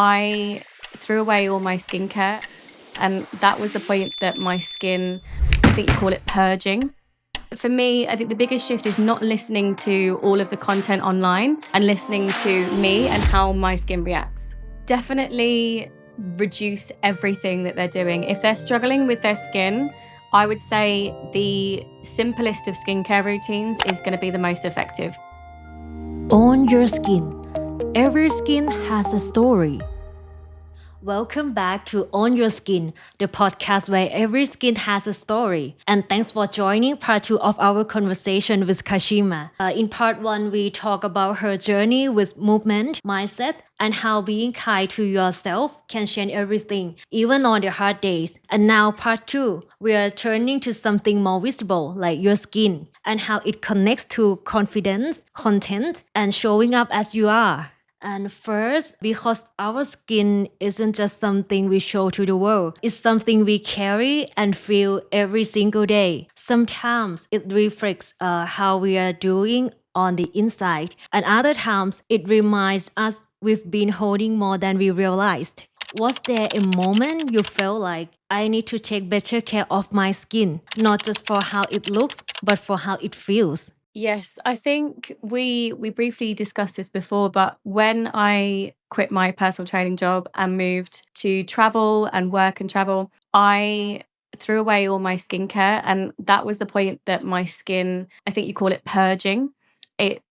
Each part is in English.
I threw away all my skincare, and that was the point that my skin, I think you call it purging. For me, I think the biggest shift is not listening to all of the content online and listening to me and how my skin reacts. Definitely reduce everything that they're doing. If they're struggling with their skin, I would say the simplest of skincare routines is going to be the most effective. Own your skin. Every skin has a story. Welcome back to Own Your Skin, the podcast where every skin has a story. And thanks for joining part 2 of our conversation with Kashima. In part 1, we talk about her journey with movement, mindset, and how being kind to yourself can change everything, even on the hard days. And now part 2, we are turning to something more visible, like your skin, and how it connects to confidence, content, and showing up as you are. And first, because our skin isn't just something we show to the world, it's something we carry and feel every single day. Sometimes it reflects how we are doing on the inside, and other times it reminds us we've been holding more than we realized. Was there a moment you felt like, I need to take better care of my skin, not just for how it looks, but for how it feels? Yes, I think we briefly discussed this before, but when I quit my personal training job and moved to travel and work and travel, I threw away all my skincare, and that was the point that my skin, I think you call it purging.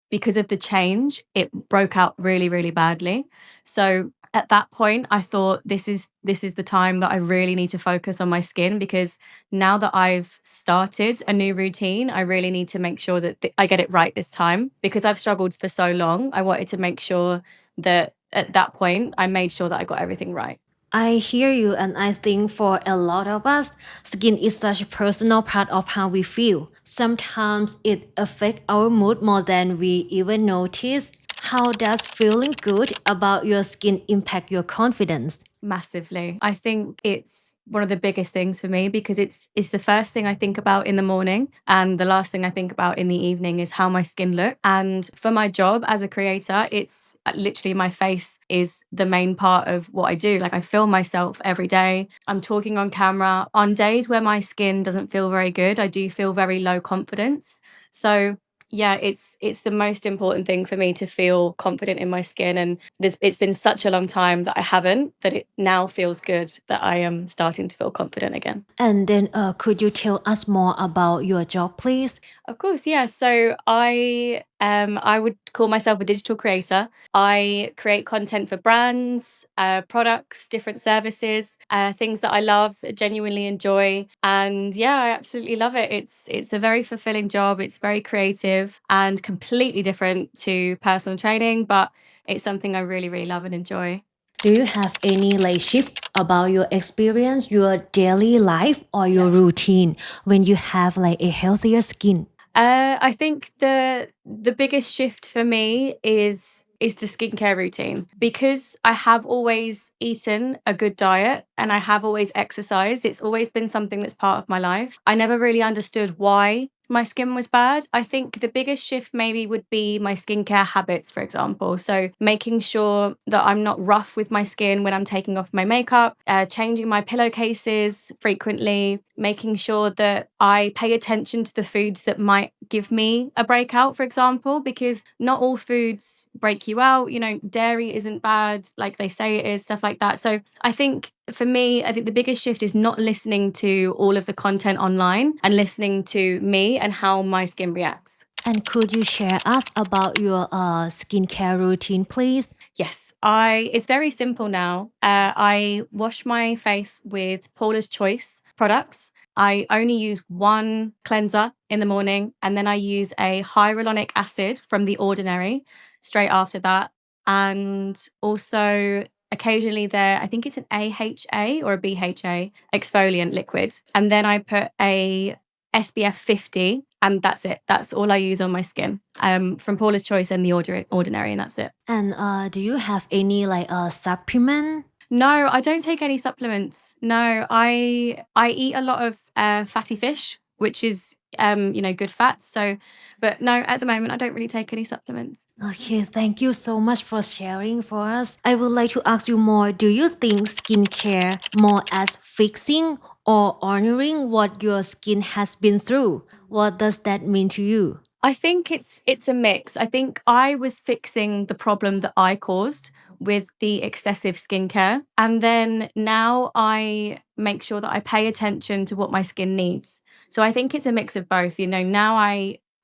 Because of the change, it broke out really, really badly. So at that point, I thought this is the time that I really need to focus on my skin, because now that I've started a new routine, I really need to make sure that I get it right this time, because I've struggled for so long. I wanted to make sure that at that point, I made sure that I got everything right. I hear you, and I think for a lot of us, skin is such a personal part of how we feel. Sometimes it affects our mood more than we even notice. How does feeling good about your skin impact your confidence? Massively. I think it's one of the biggest things for me, because it's the first thing I think about in the morning, and the last thing I think about in the evening is how my skin looks. And for my job as a creator, it's literally my face is the main part of what I do. Like, I film myself every day. I'm talking on camera. On days where my skin doesn't feel very good, I do feel very low confidence. So yeah, it's the most important thing for me to feel confident in my skin, and it's been such a long time that I haven't, that it now feels good that I am starting to feel confident again. And then could you tell us more about your job, please? Of course, yeah. So I would call myself a digital creator. I create content for brands, products, different services, things that I love, genuinely enjoy, and yeah, I absolutely love it. It's a very fulfilling job. It's very creative and completely different to personal training, but it's something I really, really love and enjoy. Do you have any shift about your experience, your daily life, or your routine when you have a healthier skin? I think the biggest shift for me is the skincare routine, because I have always eaten a good diet and I have always exercised. It's always been something that's part of my life. I never really understood why my skin was bad. I think the biggest shift maybe would be my skincare habits, for example. So making sure that I'm not rough with my skin when I'm taking off my makeup, changing my pillowcases frequently, making sure that I pay attention to the foods that might give me a breakout, for example, because not all foods break you out. You know, dairy isn't bad like they say it is, stuff like that. So I think for me, I think the biggest shift is not listening to all of the content online and listening to me and how my skin reacts. And could you share us about your skincare routine, please? Yes, it's very simple now. I wash my face with Paula's Choice products. I only use one cleanser in the morning, and then I use a hyaluronic acid from The Ordinary straight after that. And also occasionally I think it's an AHA or a BHA exfoliant liquid. And then I put a SPF 50, and that's it. That's all I use on my skin, from Paula's Choice and The Ordinary, and that's it. And do you have any supplement? No, I don't take any supplements. No, I eat a lot of fatty fish, which is good fats. So, but no, at the moment, I don't really take any supplements. Okay, thank you so much for sharing for us. I would like to ask you more. Do you think skincare more as fixing or honoring what your skin has been through? What does that mean to you? I think it's a mix. I think I was fixing the problem that I caused with the excessive skincare. And then now I make sure that I pay attention to what my skin needs. So I think it's a mix of both. Now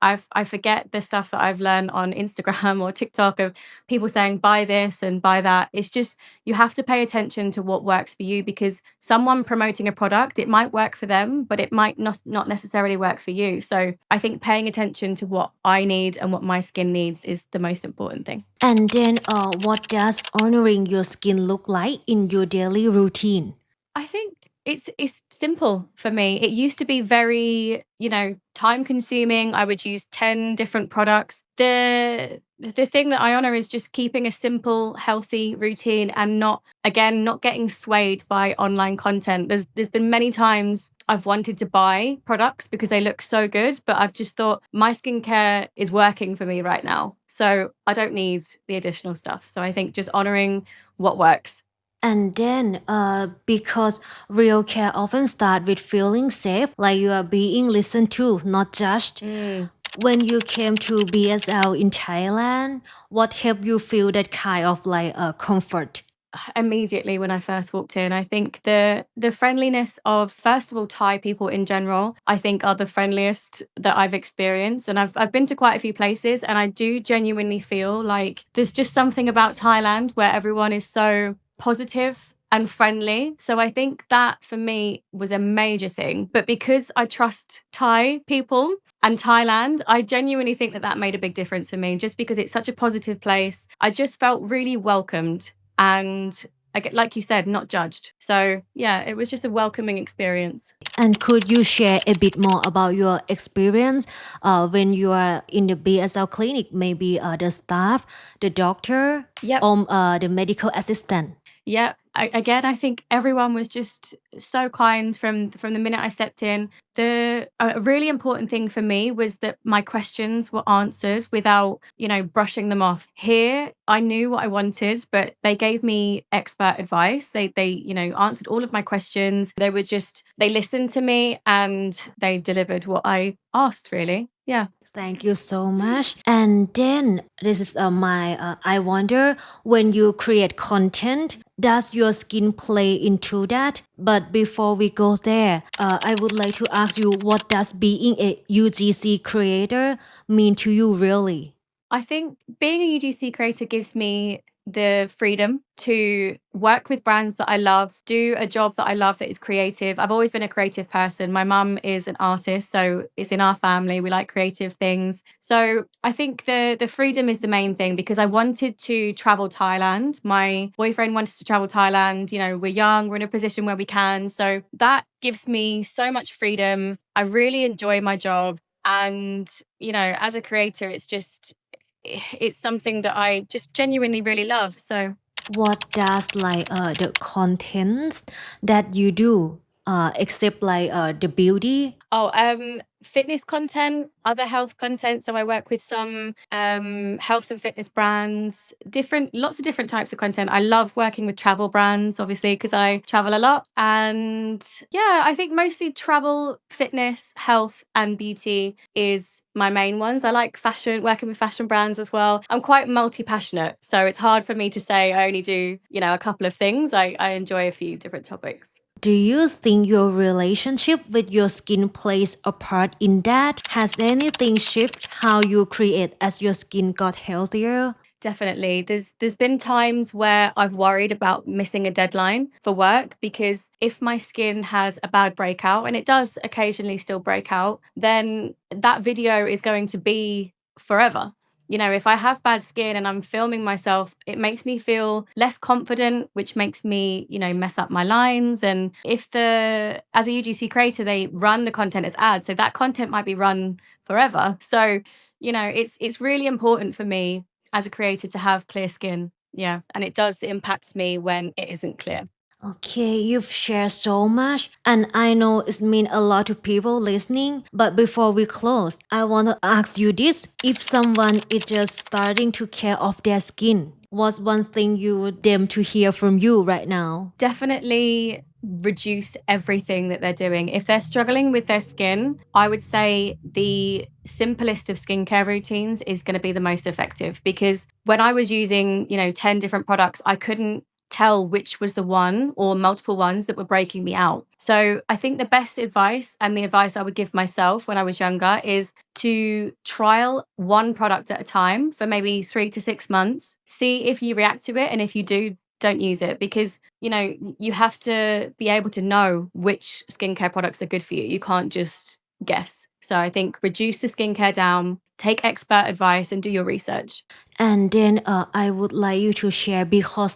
I forget the stuff that I've learned on Instagram or TikTok of people saying buy this and buy that. It's just you have to pay attention to what works for you, because someone promoting a product, it might work for them, but it might not necessarily work for you. So I think paying attention to what I need and what my skin needs is the most important thing. And then, what does honoring your skin look like in your daily routine? I think it's simple for me. It used to be very, time consuming. I would use 10 different products. The thing that I honor is just keeping a simple, healthy routine and not getting swayed by online content. There's been many times I've wanted to buy products because they look so good, but I've just thought my skincare is working for me right now. So I don't need the additional stuff. So I think just honoring what works. And then, because real care often starts with feeling safe, like you are being listened to, not judged. When you came to BSL in Thailand, what helped you feel that kind of comfort? Immediately when I first walked in, I think the friendliness of, first of all, Thai people in general, I think are the friendliest that I've experienced. And I've been to quite a few places, and I do genuinely feel like there's just something about Thailand where everyone is so positive and friendly. So I think that for me was a major thing. But because I trust Thai people and Thailand, I genuinely think that made a big difference for me, just because it's such a positive place. I just felt really welcomed and, like you said, not judged. So yeah, it was just a welcoming experience. And could you share a bit more about your experience when you are in the BSL clinic? Maybe the staff, the doctor, Yep. the medical assistant. Yeah, I think everyone was just so kind from the minute I stepped in. The really important thing for me was that my questions were answered without, brushing them off. Here, I knew what I wanted, but they gave me expert advice. They answered all of my questions. They listened to me and they delivered what I asked, really. Yeah. Thank you so much. And then this is I wonder, when you create content, does your skin play into that? But before we go there, I would like to ask you, what does being a UGC creator mean to you really? I think being a UGC creator gives me the freedom to work with brands that I love, do a job that I love that is creative. I've always been a creative person. My mum is an artist, so it's in our family. We like creative things. So I think the freedom is the main thing, because I wanted to travel Thailand. My boyfriend wanted to travel Thailand. We're young, we're in a position where we can. So that gives me so much freedom. I really enjoy my job. And, as a creator, it's something that I just genuinely really love. So what does the contents that you do except the beauty? Fitness content, other health content. So I work with some health and fitness brands, lots of different types of content. I love working with travel brands, obviously, because I travel a lot. And yeah, I think mostly travel, fitness, health, and beauty is my main ones. I like fashion, working with fashion brands as well. I'm quite multi-passionate, so it's hard for me to say I only do, a couple of things. I enjoy a few different topics. Do you think your relationship with your skin plays a part in that? Has anything shifted how you create as your skin got healthier? Definitely. There's been times where I've worried about missing a deadline for work, because if my skin has a bad breakout, and it does occasionally still break out, then that video is going to be forever. If I have bad skin and I'm filming myself, it makes me feel less confident, which makes me, mess up my lines. And as a UGC creator, they run the content as ads, so that content might be run forever. So, it's really important for me as a creator to have clear skin. Yeah. And it does impact me when it isn't clear. Okay, you've shared so much, and I know it means a lot to people listening. But before we close, I want to ask you this: if someone is just starting to care of their skin, what's one thing you want them to hear from you right now? Definitely reduce everything that they're doing. If they're struggling with their skin, I would say the simplest of skincare routines is going to be the most effective, because when I was using, 10 different products, I couldn't tell which was the one or multiple ones that were breaking me out. So I think the best advice, and the advice I would give myself when I was younger, is to trial one product at a time for maybe 3 to 6 months, see if you react to it, and if you do, don't use it, because you have to be able to know which skincare products are good for you. You can't just guess. So I think reduce the skincare down, take expert advice, and do your research. And then I would like you to share, because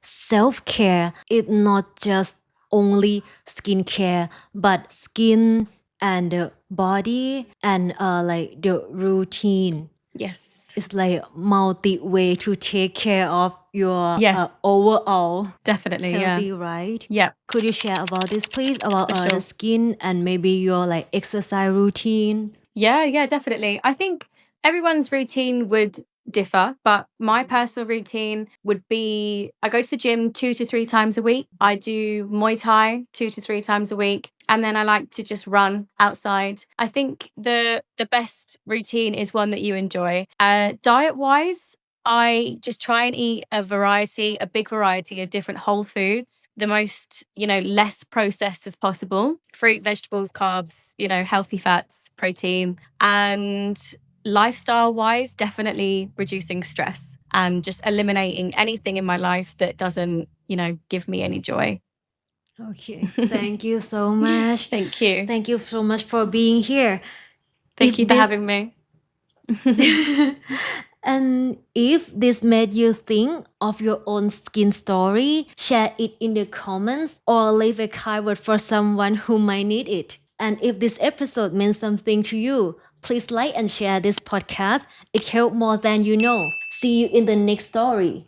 self-care is not just only skincare, but skin and the body and like the routine. Yes. It's like multi way to take care of your Yes. overall Definitely. healthy, right? Yeah. Could you share about this, please, about For sure. the skin and maybe your like exercise routine? Yeah, definitely. I think everyone's routine would differ, but my personal routine would be I go to the gym 2 to 3 times a week. I do Muay Thai 2 to 3 times a week. And then I like to just run outside. I think the best routine is one that you enjoy. Diet wise, I just try and eat a big variety of different whole foods, the most, less processed as possible. Fruit, vegetables, carbs, healthy fats, protein. And lifestyle wise, definitely reducing stress and just eliminating anything in my life that doesn't, give me any joy. Okay, thank you so much. Thank you. Thank you so much for being here. Thank you for having me. And if this made you think of your own skin story, share it in the comments or leave a kind word for someone who might need it. And if this episode meant something to you, please like and share this podcast. It helps more than you know. See you in the next story.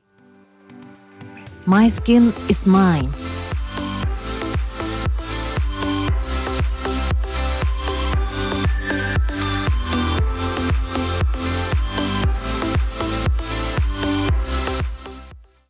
My skin is mine.